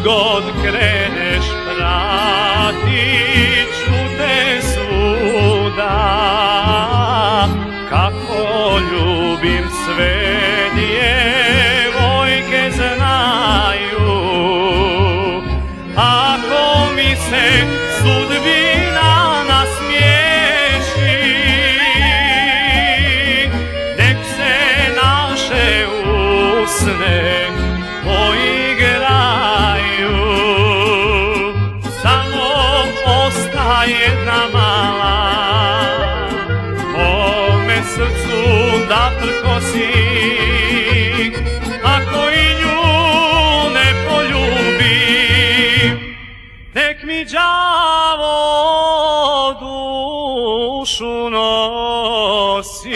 god kreneš pratit ću te svuda, kako ljubim sve djevojke znaju. Ako mi se sudbina nasmiješi, nek se naše usne poigraju. Samo ostaje jedna mala, mome srcu da prkosi. Ako i nju ne poljubim, nek mi đavo dušu nosi.